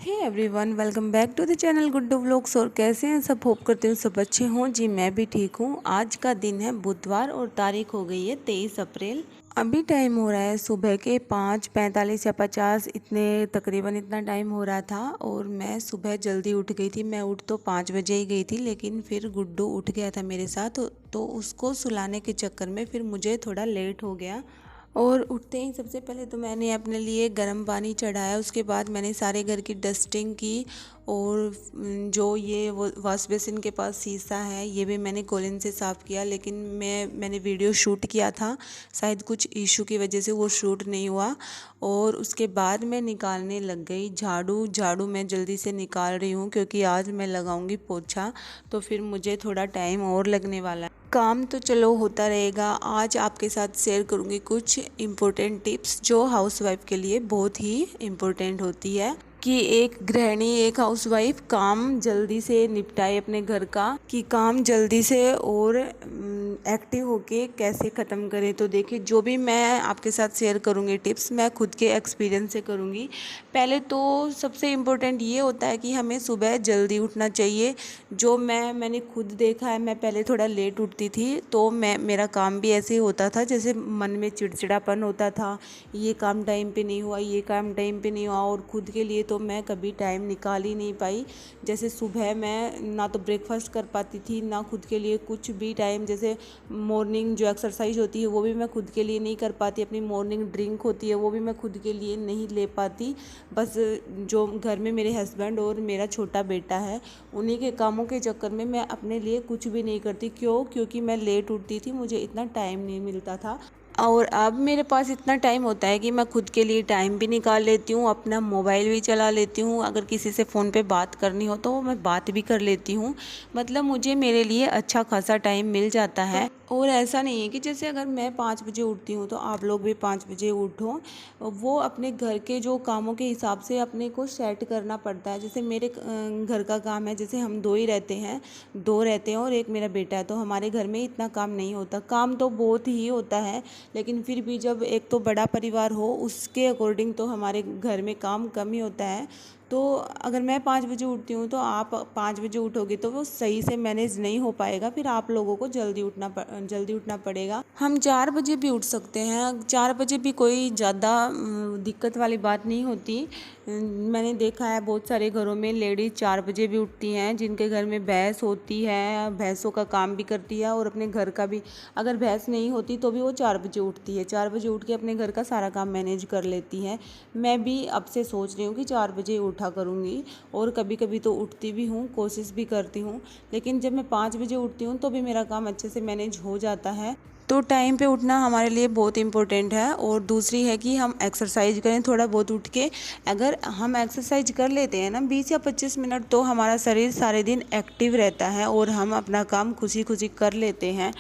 Hey everyone, welcome back to the channel Guddu vlogs. और कैसे हैं सब? होप करती हूँ सब अच्छे हों। जी मैं भी ठीक हूँ। आज का दिन है बुधवार और तारीख हो गई है 23 अप्रैल। अभी टाइम हो रहा है सुबह के 5:45 या 50, इतने तकरीबन इतना टाइम हो रहा था। और मैं सुबह जल्दी उठ गई थी। मैं उठ तो 5 बजे ही गई थी, लेकिन फिर गुड्डू उठ गया था मेरे साथ, तो उसको सुलाने के चक्कर में फिर मुझे थोड़ा लेट हो गया। और उठते ही सबसे पहले तो मैंने अपने लिए गर्म पानी चढ़ाया। उसके बाद मैंने सारे घर की डस्टिंग की। और जो ये वो वॉश बेसिन के पास शीशा है, ये भी मैंने कॉलिन से साफ़ किया। लेकिन मैंने वीडियो शूट किया था, शायद कुछ इशू की वजह से वो शूट नहीं हुआ। और उसके बाद मैं निकालने लग गई झाड़ू मैं जल्दी से निकाल रही हूँ, क्योंकि आज मैं लगाऊंगी पोछा, तो फिर मुझे थोड़ा टाइम और लगने वाला है। काम तो चलो होता रहेगा। आज आपके साथ शेयर करूंगी कुछ इम्पोर्टेंट टिप्स जो हाउसवाइफ के लिए बहुत ही इम्पोर्टेंट होती है, कि एक गृहिणी, एक हाउसवाइफ काम जल्दी से निपटाए अपने घर का, कि काम जल्दी से और एक्टिव होके कैसे ख़त्म करे। तो देखिए, जो भी मैं आपके साथ शेयर करूँगी टिप्स, मैं खुद के एक्सपीरियंस से करूँगी। पहले तो सबसे इम्पोर्टेंट ये होता है कि हमें सुबह जल्दी उठना चाहिए। जो मैंने खुद देखा है, मैं पहले थोड़ा लेट उठती थी, तो मेरा काम भी ऐसे ही होता था, जैसे मन में चिड़चिड़ापन होता था, ये काम टाइम पे नहीं हुआ, ये काम टाइम पे नहीं हुआ। और खुद के लिए तो मैं कभी टाइम निकाल ही नहीं पाई। जैसे सुबह मैं ना तो ब्रेकफास्ट कर पाती थी, ना खुद के लिए कुछ भी टाइम, जैसे मॉर्निंग जो एक्सरसाइज होती है वो भी मैं खुद के लिए नहीं कर पाती, अपनी मॉर्निंग ड्रिंक होती है वो भी मैं खुद के लिए नहीं ले पाती। बस जो घर में मेरे हस्बैंड और मेरा छोटा बेटा है, उन्हीं के कामों के चक्कर में मैं अपने लिए कुछ भी नहीं करती। क्योंकि मैं लेट उठती थी, मुझे इतना टाइम नहीं मिलता था। और अब मेरे पास इतना टाइम होता है कि मैं खुद के लिए टाइम भी निकाल लेती हूँ, अपना मोबाइल भी चला लेती हूँ। अगर किसी से फ़ोन पे बात करनी हो तो मैं बात भी कर लेती हूँ। मतलब मुझे मेरे लिए अच्छा खासा टाइम मिल जाता है। और ऐसा नहीं है कि जैसे अगर मैं 5 बजे उठती हूँ तो आप लोग भी 5 बजे उठो। वो अपने घर के जो कामों के हिसाब से अपने को सेट करना पड़ता है। जैसे मेरे घर का काम है, जैसे हम दो ही रहते हैं, दो रहते हैं और एक मेरा बेटा है, तो हमारे घर में इतना काम नहीं होता। काम तो बहुत ही होता है, लेकिन फिर भी जब एक तो बड़ा परिवार हो, उसके अकॉर्डिंग तो हमारे घर में काम कम ही होता है। तो अगर मैं 5 बजे उठती हूँ तो आप 5 बजे उठोगे तो वो सही से मैनेज नहीं हो पाएगा। फिर आप लोगों को जल्दी उठना पड़ेगा। हम 4 बजे भी उठ सकते हैं। 4 बजे भी कोई ज़्यादा दिक्कत वाली बात नहीं होती। मैंने देखा है बहुत सारे घरों में लेडीज़ 4 बजे भी उठती हैं, जिनके घर में भैंस होती है, भैंसों का काम भी करती है और अपने घर का भी। अगर भैंस नहीं होती तो भी वो 4 बजे उठती है। 4 बजे उठ के अपने घर का सारा काम मैनेज कर लेती है। मैं भी अब से सोच रही हूँ कि 4 बजे उठा करूँगी। और कभी कभी तो उठती भी हूँ, कोशिश भी करती हूँ। लेकिन जब मैं 5 बजे उठती हूँ तो भी मेरा काम अच्छे से मैनेज हो जाता है। तो टाइम पे उठना हमारे लिए बहुत इम्पोर्टेंट है। और दूसरी है कि हम एक्सरसाइज करें थोड़ा बहुत उठ के। अगर हम एक्सरसाइज कर लेते हैं ना 20 या 25 मिनट, तो हमारा शरीर सारे दिन एक्टिव रहता है और हम अपना काम खुशी खुशी कर लेते हैं।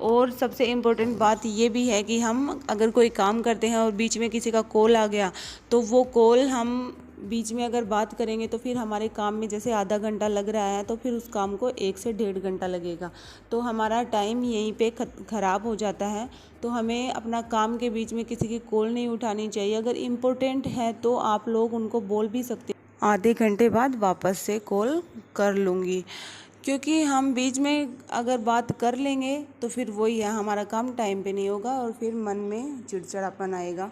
और सबसे इम्पोर्टेंट बात ये भी है कि हम अगर कोई काम करते हैं और बीच में किसी का कॉल आ गया, तो वो कॉल हम बीच में अगर बात करेंगे तो फिर हमारे काम में जैसे आधा घंटा लग रहा है, तो फिर उस काम को 1 से 1.5 घंटा लगेगा। तो हमारा टाइम यहीं पे ख़राब हो जाता है। तो हमें अपना काम के बीच में किसी की कॉल नहीं उठानी चाहिए। अगर इम्पोर्टेंट है तो आप लोग उनको बोल भी सकते, आधे घंटे बाद वापस से कॉल कर लूँगी। क्योंकि हम बीच में अगर बात कर लेंगे तो फिर वही है, हमारा काम टाइम पे नहीं होगा और फिर मन में चिड़चिड़ापन आएगा।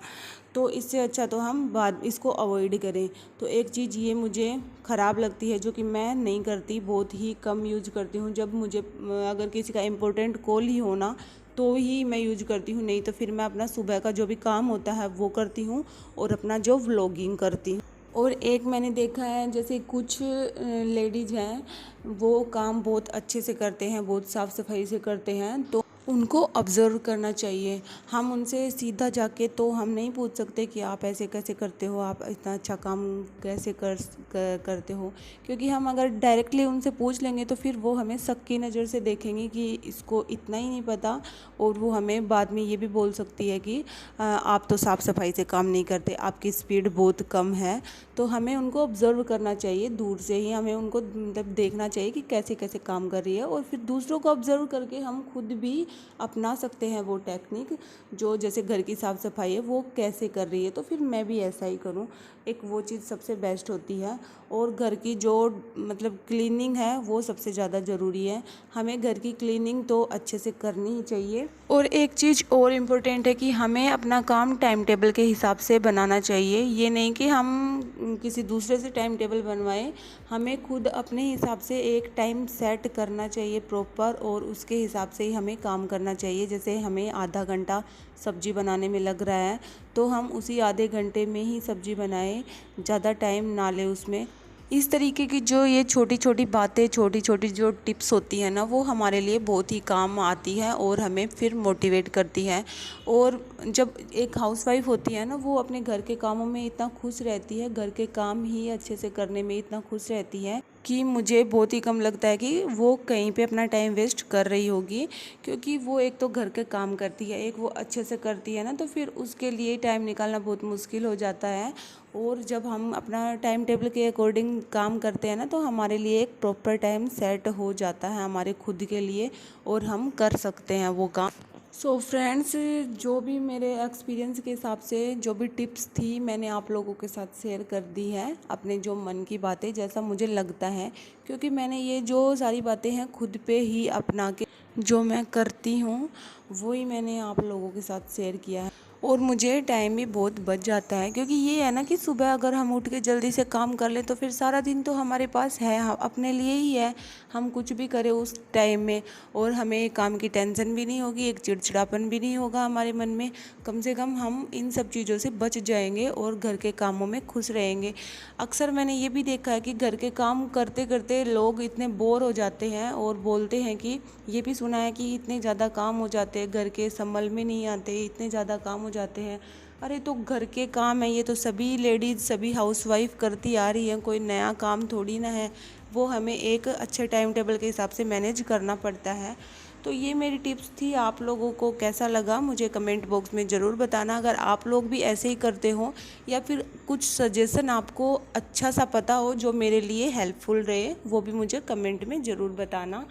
तो इससे अच्छा तो हम बाद इसको अवॉइड करें। तो एक चीज़ ये मुझे ख़राब लगती है, जो कि मैं नहीं करती, बहुत ही कम यूज करती हूँ। जब मुझे अगर किसी का इम्पोर्टेंट कॉल ही होना तो ही मैं यूज करती हूँ, नहीं तो फिर मैं अपना सुबह का जो भी काम होता है वो करती हूँ और अपना जो व्लॉगिंग करती हूँ। और एक मैंने देखा है, जैसे कुछ लेडीज़ हैं, वो काम बहुत अच्छे से करते हैं, बहुत साफ़ सफाई से करते हैं, तो उनको ऑब्ज़र्व करना चाहिए। हम उनसे सीधा जाके तो हम नहीं पूछ सकते कि आप ऐसे कैसे करते हो, आप इतना अच्छा काम कैसे करते हो। क्योंकि हम अगर डायरेक्टली उनसे पूछ लेंगे तो फिर वो हमें शक की नज़र से देखेंगे कि इसको इतना ही नहीं पता। और वो हमें बाद में ये भी बोल सकती है कि आप तो साफ़ सफाई से काम नहीं करते, आपकी स्पीड बहुत कम है। तो हमें उनको ऑब्ज़र्व करना चाहिए, दूर से ही हमें उनको मतलब देखना चाहिए कि कैसे कैसे काम कर रही है। और फिर दूसरों को ऑब्ज़र्व करके हम खुद भी अपना सकते हैं वो टेक्निक, जो जैसे घर की साफ़ सफाई है वो कैसे कर रही है, तो फिर मैं भी ऐसा ही करूँ। एक वो चीज़ सबसे बेस्ट होती है। और घर की जो मतलब क्लीनिंग है वो सबसे ज़्यादा ज़रूरी है। हमें घर की क्लीनिंग तो अच्छे से करनी ही चाहिए। और एक चीज़ और इम्पोर्टेंट है कि हमें अपना काम टाइम टेबल के हिसाब से बनाना चाहिए। ये नहीं कि हम किसी दूसरे से टाइम टेबल बनवाएं, हमें खुद अपने हिसाब से एक टाइम सेट करना चाहिए प्रॉपर, और उसके हिसाब से ही हमें काम करना चाहिए। जैसे हमें आधा घंटा सब्जी बनाने में लग रहा है तो हम उसी आधे घंटे में ही सब्जी बनाएं, ज़्यादा टाइम ना लें उसमें। इस तरीके की जो ये छोटी छोटी बातें, छोटी छोटी जो टिप्स होती हैं ना, वो हमारे लिए बहुत ही काम आती है और हमें फिर मोटिवेट करती है। और जब एक हाउसवाइफ होती है ना, वो अपने घर के कामों में इतना खुश रहती है, घर के काम ही अच्छे से करने में इतना खुश रहती है कि मुझे बहुत ही कम लगता है कि वो कहीं पे अपना टाइम वेस्ट कर रही होगी। क्योंकि वो एक तो घर के काम करती है, एक वो अच्छे से करती है ना, तो फिर उसके लिए टाइम निकालना बहुत मुश्किल हो जाता है। और जब हम अपना टाइम टेबल के अकॉर्डिंग काम करते हैं ना, तो हमारे लिए एक प्रॉपर टाइम सेट हो जाता है हमारे खुद के लिए, और हम कर सकते हैं वो काम। सो फ्रेंड्स, जो भी मेरे एक्सपीरियंस के हिसाब से जो भी टिप्स थी मैंने आप लोगों के साथ शेयर कर दी है, अपने जो मन की बातें जैसा मुझे लगता है। क्योंकि मैंने ये जो सारी बातें हैं खुद पे ही अपना के जो मैं करती हूँ वही मैंने आप लोगों के साथ शेयर किया है। और मुझे टाइम भी बहुत बच जाता है, क्योंकि ये है ना कि सुबह अगर हम उठ के जल्दी से काम कर लें तो फिर सारा दिन तो हमारे पास है, अपने लिए ही है। हम कुछ भी करें उस टाइम में, और हमें काम की टेंशन भी नहीं होगी, एक चिड़चिड़ापन भी नहीं होगा हमारे मन में। कम से कम हम इन सब चीज़ों से बच जाएंगे और घर के कामों में खुश रहेंगे। अक्सर मैंने ये भी देखा है कि घर के काम करते करते लोग इतने बोर हो जाते हैं और बोलते हैं कि, ये भी सुना है कि इतने ज़्यादा काम हो जाते हैं, घर के संभल में नहीं आते, इतने ज़्यादा काम हो जाते हैं। अरे तो घर के काम है, ये तो सभी लेडीज़, सभी हाउसवाइफ करती आ रही हैं, कोई नया काम थोड़ी ना है। वो हमें एक अच्छे टाइम टेबल के हिसाब से मैनेज करना पड़ता है। तो ये मेरी टिप्स थी। आप लोगों को कैसा लगा मुझे कमेंट बॉक्स में ज़रूर बताना। अगर आप लोग भी ऐसे ही करते हो, या फिर कुछ सजेशन आपको अच्छा सा पता हो जो मेरे लिए हेल्पफुल रहे, वो भी मुझे कमेंट में ज़रूर बताना।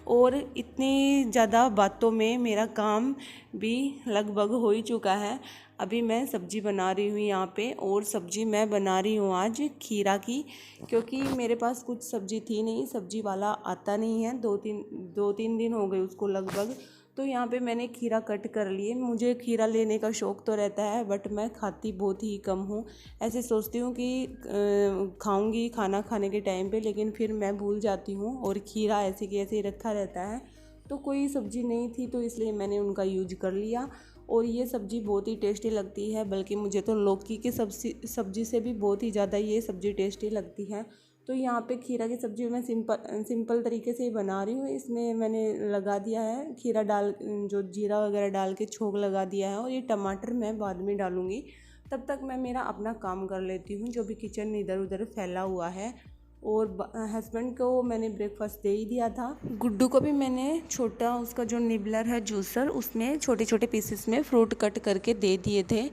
और इतनी ज़्यादा बातों में मेरा काम भी लगभग हो ही चुका है। अभी मैं सब्ज़ी बना रही हूँ यहाँ पे, और सब्ज़ी मैं बना रही हूँ आज खीरा की। क्योंकि मेरे पास कुछ सब्ज़ी थी नहीं, सब्ज़ी वाला आता नहीं है, दो तीन दिन हो गए उसको लगभग। तो यहाँ पे मैंने खीरा कट कर लिए। मुझे खीरा लेने का शौक़ तो रहता है, बट मैं खाती बहुत ही कम हूँ। ऐसे सोचती हूँ कि खाऊंगी खाना खाने के टाइम पे, लेकिन फिर मैं भूल जाती हूँ और खीरा ऐसे की ऐसे ही रखा रहता है। तो कोई सब्ज़ी नहीं थी तो इसलिए मैंने उनका यूज कर लिया। और ये सब्ज़ी बहुत ही टेस्टी लगती है, बल्कि मुझे तो लौकी की सब्ज़ी से भी बहुत ही ज़्यादा ये सब्ज़ी टेस्टी लगती है। तो यहाँ पे खीरा की सब्ज़ी मैं सिंपल तरीके से ही बना रही हूँ। इसमें मैंने लगा दिया है खीरा डाल, जो जीरा वगैरह डाल के छोंक लगा दिया है, और ये टमाटर मैं बाद में डालूँगी। तब तक मैं मेरा अपना काम कर लेती हूँ, जो भी किचन इधर उधर फैला हुआ है। और हस्बैंड को मैंने ब्रेकफास्ट दे ही दिया था। गुड्डू को भी मैंने छोटा उसका जो निबलर है जूसर, उसमें छोटे छोटे पीसेस में फ्रूट कट करके दे दिए थे।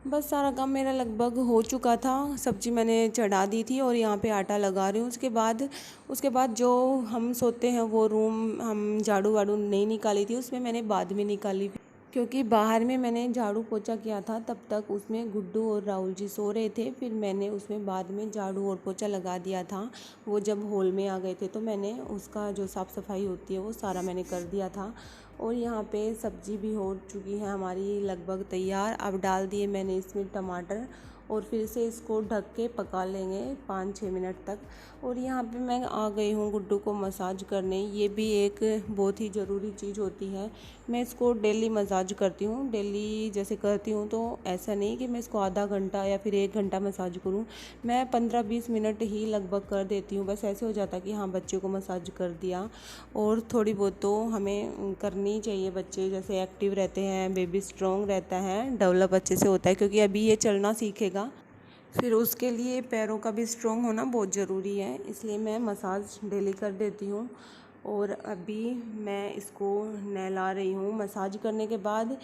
बस सारा काम मेरा लगभग हो चुका था। सब्ज़ी मैंने चढ़ा दी थी और यहाँ पे आटा लगा रही हूँ। उसके बाद जो हम सोते हैं वो रूम हम झाड़ू वाड़ू नहीं निकाली थी, उसमें मैंने बाद में निकाली। क्योंकि बाहर में मैंने झाड़ू पोछा किया था, तब तक उसमें गुड्डू और राहुल जी सो रहे थे। फिर मैंने उसमें बाद में झाड़ू और पोछा लगा दिया था। वो जब हॉल में आ गए थे तो मैंने उसका जो साफ़ सफाई होती है वो सारा मैंने कर दिया था। और यहाँ पे सब्ज़ी भी हो चुकी है हमारी लगभग तैयार। अब डाल दिए मैंने इसमें टमाटर, और फिर से इसको ढक के पका लेंगे 5-6 मिनट तक। और यहाँ पे मैं आ गई हूँ गुड्डू को मसाज करने। ये भी एक बहुत ही ज़रूरी चीज़ होती है। मैं इसको डेली मसाज करती हूँ, डेली जैसे करती हूँ, तो ऐसा नहीं कि मैं इसको आधा घंटा या फिर 1 घंटा मसाज करूँ। मैं 15-20 मिनट ही लगभग कर देती हूँ। बस ऐसे हो जाता कि हाँ बच्चे को मसाज कर दिया। और थोड़ी बहुत तो हमें करनी चाहिए। बच्चे जैसे एक्टिव रहते हैं, बेबी स्ट्रॉन्ग रहता है, डेवलप अच्छे से होता है, क्योंकि अभी ये चलना सीखेगा। फिर उसके लिए पैरों का भी स्ट्रॉन्ग होना बहुत ज़रूरी है, इसलिए मैं मसाज डेली कर देती हूँ। और अभी मैं इसको नहला रही हूँ। मसाज करने के बाद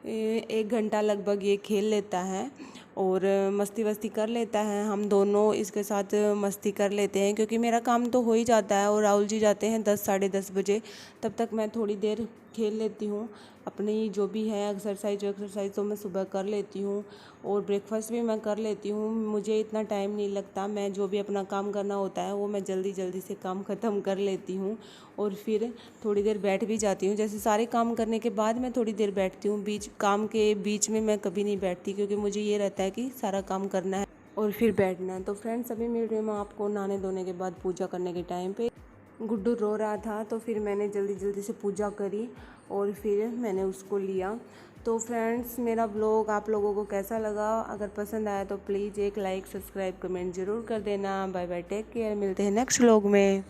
1 घंटा लगभग ये खेल लेता है और मस्ती वस्ती कर लेता है। हम दोनों इसके साथ मस्ती कर लेते हैं, क्योंकि मेरा काम तो हो ही जाता है और राहुल जी जाते हैं 10 साढ़े 10 बजे। तब तक मैं थोड़ी देर खेल लेती हूँ। अपनी जो भी है एक्सरसाइज तो मैं सुबह कर लेती हूँ और ब्रेकफास्ट भी मैं कर लेती हूँ। मुझे इतना टाइम नहीं लगता, मैं जो भी अपना काम करना होता है वो मैं जल्दी जल्दी से काम ख़त्म कर लेती हूँ और फिर थोड़ी देर बैठ भी जाती हूँ। जैसे सारे काम करने के बाद मैं थोड़ी देर बैठती हूँ, काम के बीच में मैं कभी नहीं बैठती, क्योंकि मुझे ये रहता है कि सारा काम करना है और फिर बैठना है। तो फ्रेंड्स, अभी मिल रही हूँ मैं आपको नहाने धोने के बाद पूजा करने के टाइम पे। गुड्डू रो रहा था तो फिर मैंने जल्दी जल्दी से पूजा करी और फिर मैंने उसको लिया। तो फ्रेंड्स, मेरा ब्लॉग आप लोगों को कैसा लगा? अगर पसंद आया तो प्लीज़ एक लाइक, सब्सक्राइब, कमेंट ज़रूर कर देना। बाय बाय, टेक केयर, मिलते हैं नेक्स्ट व्लॉग में।